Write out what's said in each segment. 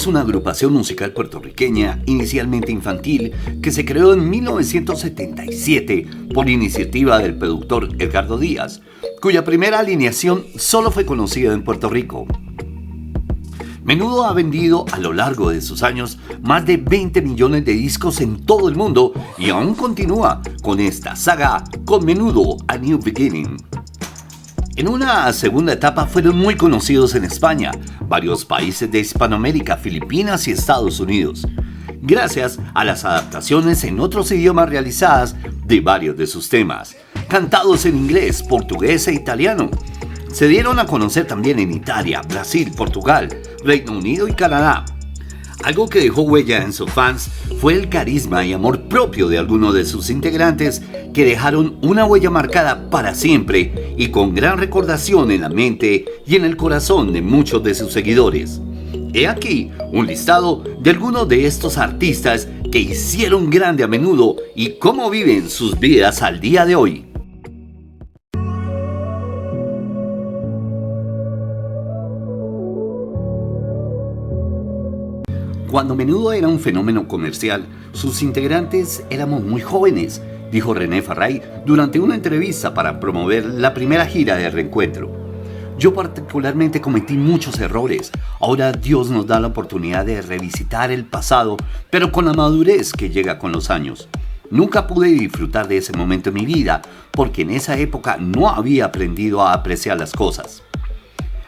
es una agrupación musical puertorriqueña, inicialmente infantil, que se creó en 1977 por iniciativa del productor Edgardo Díaz, cuya primera alineación solo fue conocida en Puerto Rico. Menudo ha vendido a lo largo de sus años más de 20 millones de discos en todo el mundo y aún continúa con esta saga con Menudo a New Beginning. En una segunda etapa fueron muy conocidos en España, varios países de Hispanoamérica, Filipinas y Estados Unidos, gracias a las adaptaciones en otros idiomas realizadas de varios de sus temas, cantados en inglés, portugués e italiano. Se dieron a conocer también en Italia, Brasil, Portugal, Reino Unido y Canadá. Algo que dejó huella en sus fans fue el carisma y amor propio de algunos de sus integrantes que dejaron una huella marcada para siempre y con gran recordación en la mente y en el corazón de muchos de sus seguidores. He aquí un listado de algunos de estos artistas que hicieron grande a Menudo y cómo viven sus vidas al día de hoy. Cuando Menudo era un fenómeno comercial, sus integrantes éramos muy jóvenes, dijo René Farray durante una entrevista para promover la primera gira de Reencuentro. Yo particularmente cometí muchos errores. Ahora Dios nos da la oportunidad de revisitar el pasado, pero con la madurez que llega con los años. Nunca pude disfrutar de ese momento en mi vida, porque en esa época no había aprendido a apreciar las cosas.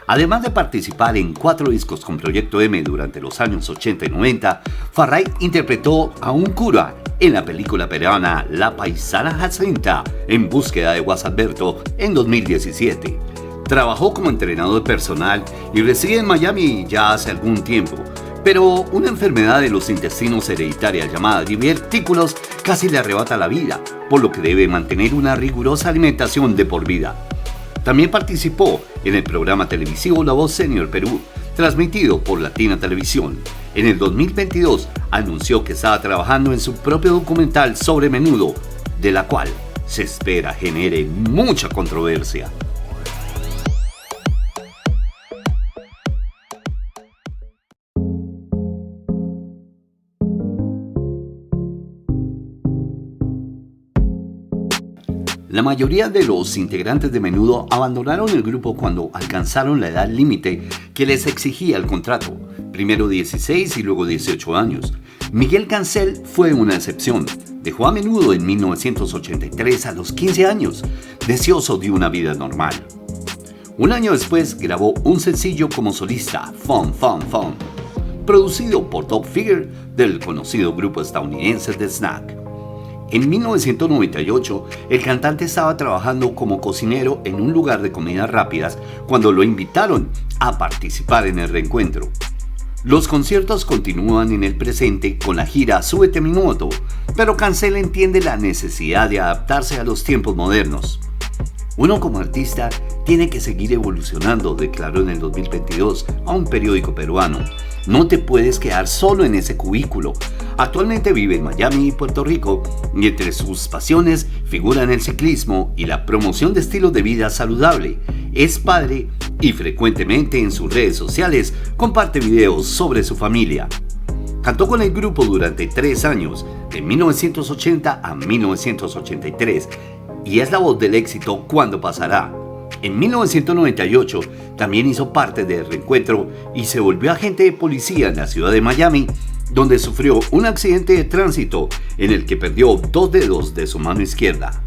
Además de participar en 4 discos con Proyecto M durante los años 80 y 90, Farray interpretó a un cura en la película peruana La Paisana Jacinta, en búsqueda de Guasalberto, en 2017. Trabajó como entrenador personal y reside en Miami ya hace algún tiempo, pero una enfermedad de los intestinos hereditaria llamada divertículos casi le arrebata la vida, por lo que debe mantener una rigurosa alimentación de por vida. También participó en el programa televisivo La Voz Senior Perú, transmitido por Latina Televisión. En el 2022 anunció que estaba trabajando en su propio documental sobre Menudo, de la cual se espera genere mucha controversia. La mayoría de los integrantes de Menudo abandonaron el grupo cuando alcanzaron la edad límite que les exigía el contrato, primero 16 y luego 18 años. Miguel Cancel fue una excepción. Dejó a Menudo en 1983 a los 15 años, deseoso de una vida normal. Un año después grabó un sencillo como solista, Fun Fun Fun, producido por Top Figure del conocido grupo estadounidense The Snack. En 1998, el cantante estaba trabajando como cocinero en un lugar de comidas rápidas cuando lo invitaron a participar en el Reencuentro. Los conciertos continúan en el presente con la gira Súbete a mi moto, pero Cancel entiende la necesidad de adaptarse a los tiempos modernos. Uno como artista tiene que seguir evolucionando, declaró en el 2022 a un periódico peruano. No te puedes quedar solo en ese cubículo. Actualmente vive en Miami y Puerto Rico y entre sus pasiones figuran el ciclismo y la promoción de estilos de vida saludable. Es padre y frecuentemente en sus redes sociales comparte videos sobre su familia. Cantó con el grupo durante 3 años, de 1980 a 1983, y es la voz del éxito Cuando pasará. En 1998 también hizo parte del Reencuentro y se volvió agente de policía en la ciudad de Miami, donde sufrió un accidente de tránsito en el que perdió 2 dedos de su mano izquierda.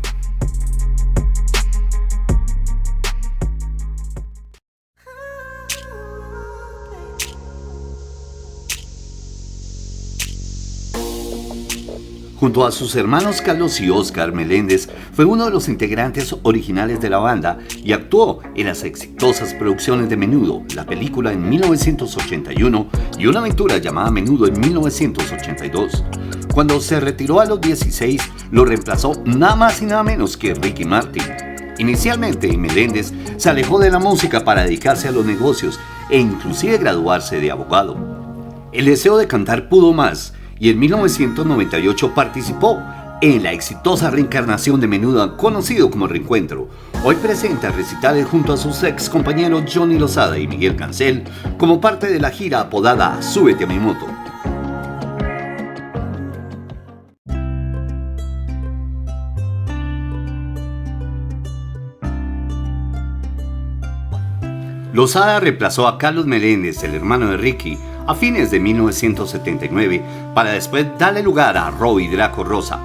Junto a sus hermanos Carlos y Oscar Meléndez, fue uno de los integrantes originales de la banda y actuó en las exitosas producciones de Menudo, la película en 1981 y una aventura llamada Menudo en 1982. Cuando se retiró a los 16, lo reemplazó nada más y nada menos que Ricky Martin. Inicialmente, Meléndez se alejó de la música para dedicarse a los negocios e inclusive graduarse de abogado. El deseo de cantar pudo más, y en 1998 participó en la exitosa reencarnación de Menudo conocido como Reencuentro. Hoy presenta recitales junto a sus ex compañeros Johnny Lozada y Miguel Cancel como parte de la gira apodada Súbete a mi moto. Lozada reemplazó a Carlos Meléndez, el hermano de Ricky, a fines de 1979, para después darle lugar a Robbie Draco Rosa.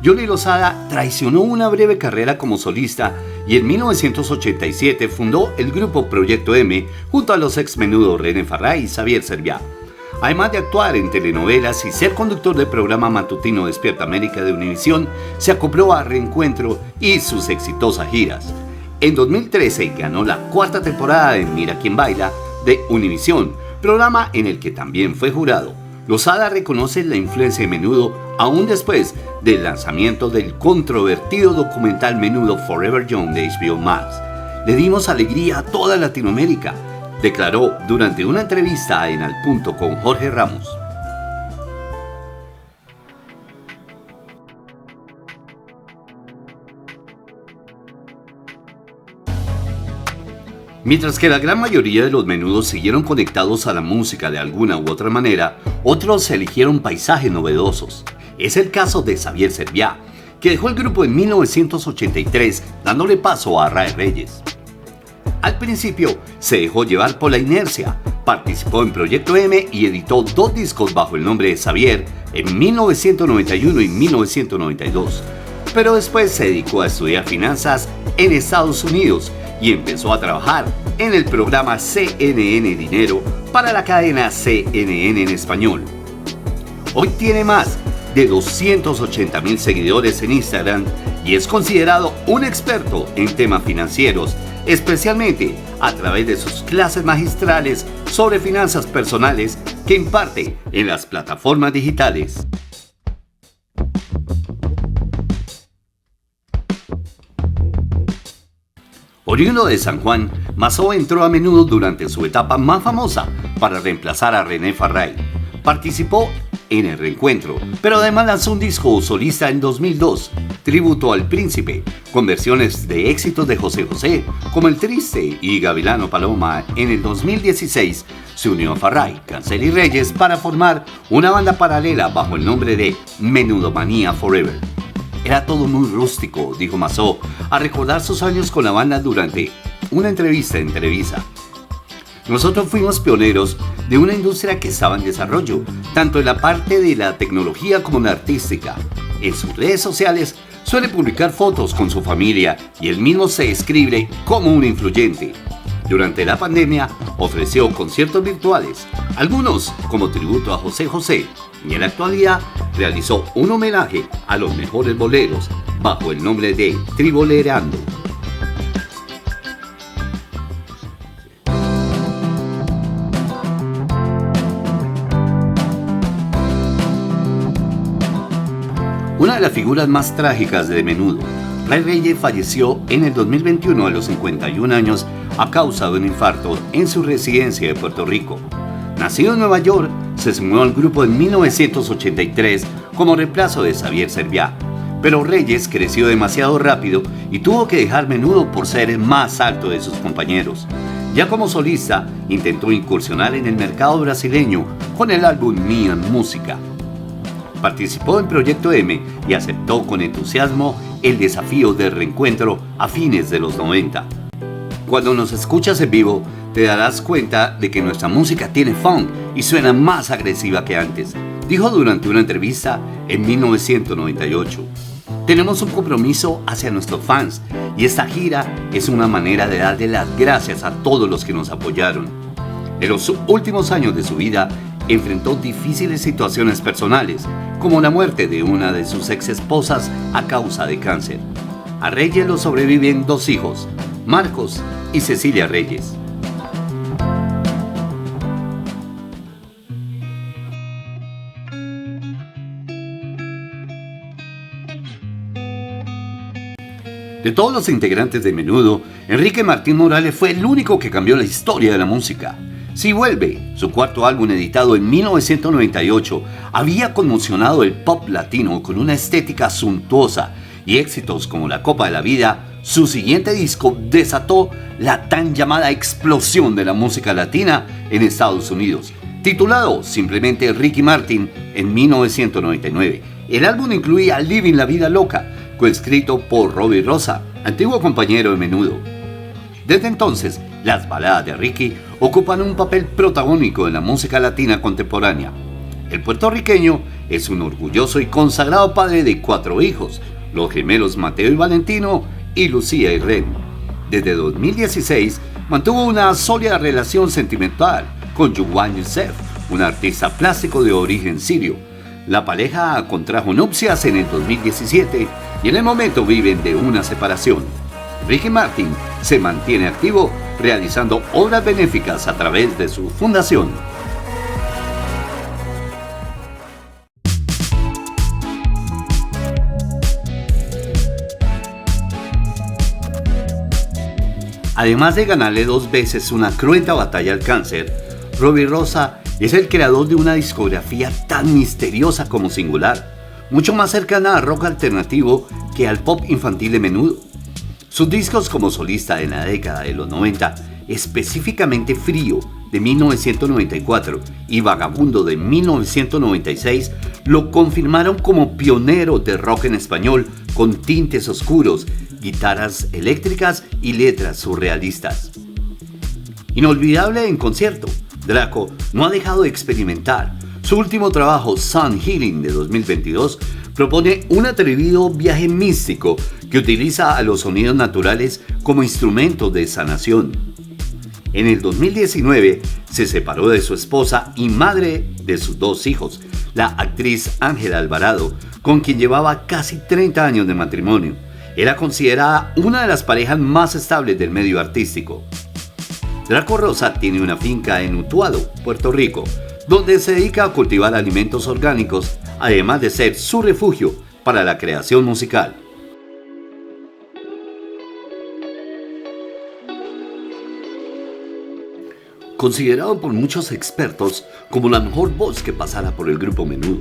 Johnny Lozada traicionó una breve carrera como solista y en 1987 fundó el grupo Proyecto M junto a los ex Menudo René Farrá y Xavier Cerviá. Además de actuar en telenovelas y ser conductor del programa matutino Despierta América de Univisión, se acopló a Reencuentro y sus exitosas giras. En 2013 ganó la cuarta temporada de Mira quién baila de Univisión, programa en el que también fue jurado. Lozada reconoce la influencia de Menudo aún después del lanzamiento del controvertido documental Menudo Forever Young de HBO Max. Le dimos alegría a toda Latinoamérica, declaró durante una entrevista en Al Punto con Jorge Ramos. Mientras que la gran mayoría de los Menudos siguieron conectados a la música de alguna u otra manera, otros eligieron paisajes novedosos. Es el caso de Xavier Cerviá, que dejó el grupo en 1983 dándole paso a Ray Reyes. Al principio se dejó llevar por la inercia, participó en Proyecto M y editó 2 discos bajo el nombre de Xavier en 1991 y 1992, pero después se dedicó a estudiar finanzas en Estados Unidos y empezó a trabajar en el programa CNN Dinero para la cadena CNN en español. Hoy tiene más de 280,000 seguidores en Instagram y es considerado un experto en temas financieros, especialmente a través de sus clases magistrales sobre finanzas personales que imparte en las plataformas digitales. Oriundo de San Juan, Mazó entró a Menudo durante su etapa más famosa para reemplazar a René Farrá. Participó en el Reencuentro, pero además lanzó un disco solista en 2002, Tributo al Príncipe, con versiones de éxitos de José José, como El Triste y Gavilano Paloma. En el 2016 se unió a Farrá, Cancel y Reyes para formar una banda paralela bajo el nombre de Menudomanía Forever. Era todo muy rústico, dijo Mazó, a recordar sus años con la banda durante una entrevista en Televisa. Nosotros fuimos pioneros de una industria que estaba en desarrollo, tanto en la parte de la tecnología como en la artística. En sus redes sociales suele publicar fotos con su familia y él mismo se describe como un influyente. Durante la pandemia ofreció conciertos virtuales, algunos como tributo a José José, y en la actualidad realizó un homenaje a los mejores boleros bajo el nombre de Tribolerando. Una de las figuras más trágicas de Menudo, Ray Reyes, falleció en el 2021 a los 51 años a causa de un infarto en su residencia de Puerto Rico. Nacido en Nueva York, se sumó al grupo en 1983 como reemplazo de Xavier Cerviá, pero Reyes creció demasiado rápido y tuvo que dejar Menudo por ser el más alto de sus compañeros. Ya como solista, intentó incursionar en el mercado brasileño con el álbum Mía Música. Participó en Proyecto M y aceptó con entusiasmo el desafío del Reencuentro a fines de los 90. Cuando nos escuchas en vivo, te darás cuenta de que nuestra música tiene funk y suena más agresiva que antes, dijo durante una entrevista en 1998. Tenemos un compromiso hacia nuestros fans y esta gira es una manera de darle las gracias a todos los que nos apoyaron. En los últimos años de su vida, enfrentó difíciles situaciones personales, como la muerte de una de sus ex esposas a causa de cáncer. A Reyes lo sobreviven 2 hijos, Marcos y Cecilia Reyes. De todos los integrantes de Menudo, Enrique Martín Morales fue el único que cambió la historia de la música. Si Vuelve, su cuarto álbum editado en 1998, había conmocionado el pop latino con una estética suntuosa y éxitos como La Copa de la Vida, su siguiente disco desató la tan llamada explosión de la música latina en Estados Unidos, titulado simplemente Ricky Martin en 1999. El álbum incluía Living la Vida Loca, coescrito por Robbie Rosa, antiguo compañero de Menudo. Desde entonces, las baladas de Ricky ocupan un papel protagónico en la música latina contemporánea. El puertorriqueño es un orgulloso y consagrado padre de 4 hijos, los gemelos Mateo y Valentino y Lucía y Ren. Desde 2016 mantuvo una sólida relación sentimental con Juwan Youssef, un artista plástico de origen sirio. La pareja contrajo nupcias en el 2017 y en el momento viven de una separación. Ricky Martin se mantiene activo realizando obras benéficas a través de su fundación. Además de ganarle 2 veces una cruenta batalla al cáncer, Robbie Rosa es el creador de una discografía tan misteriosa como singular, mucho más cercana al rock alternativo que al pop infantil de Menudo. Sus discos como solista en la década de los 90, específicamente Frío de 1994 y Vagabundo de 1996, lo confirmaron como pionero de rock en español con tintes oscuros, guitarras eléctricas y letras surrealistas. Inolvidable en concierto, Draco no ha dejado de experimentar. Su último trabajo, Sun Healing de 2022, propone un atrevido viaje místico que utiliza a los sonidos naturales como instrumentos de sanación. En el 2019 se separó de su esposa y madre de sus 2 hijos, la actriz Ángela Alvarado, con quien llevaba casi 30 años de matrimonio. Era considerada una de las parejas más estables del medio artístico. Draco Rosa tiene una finca en Utuado, Puerto Rico, donde se dedica a cultivar alimentos orgánicos, además de ser su refugio para la creación musical. Considerado por muchos expertos como la mejor voz que pasara por el grupo Menudo.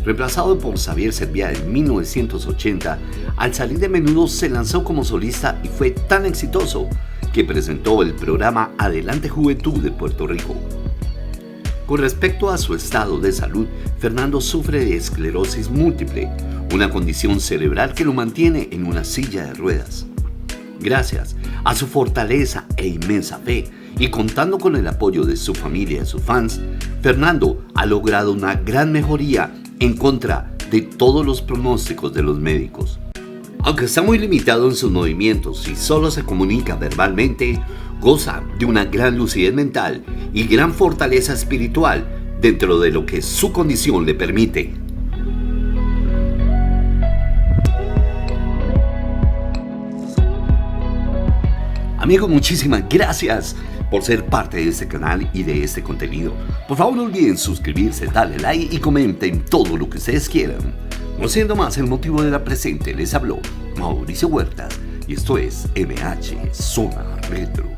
Reemplazado por Xavier Cerviá en 1980, al salir de Menudo se lanzó como solista y fue tan exitoso que presentó el programa Adelante Juventud de Puerto Rico. Con respecto a su estado de salud, Fernando sufre de esclerosis múltiple, una condición cerebral que lo mantiene en una silla de ruedas. Gracias a su fortaleza e inmensa fe, y contando con el apoyo de su familia y sus fans, Fernando ha logrado una gran mejoría en contra de todos los pronósticos de los médicos. Aunque está muy limitado en sus movimientos y solo se comunica verbalmente, goza de una gran lucidez mental y gran fortaleza espiritual dentro de lo que su condición le permite. Amigo, muchísimas gracias por ser parte de este canal y de este contenido. Por favor, no olviden suscribirse, darle like y comenten todo lo que ustedes quieran. No siendo más el motivo de la presente, les habló Mauricio Huertas y esto es MH Zona Retro.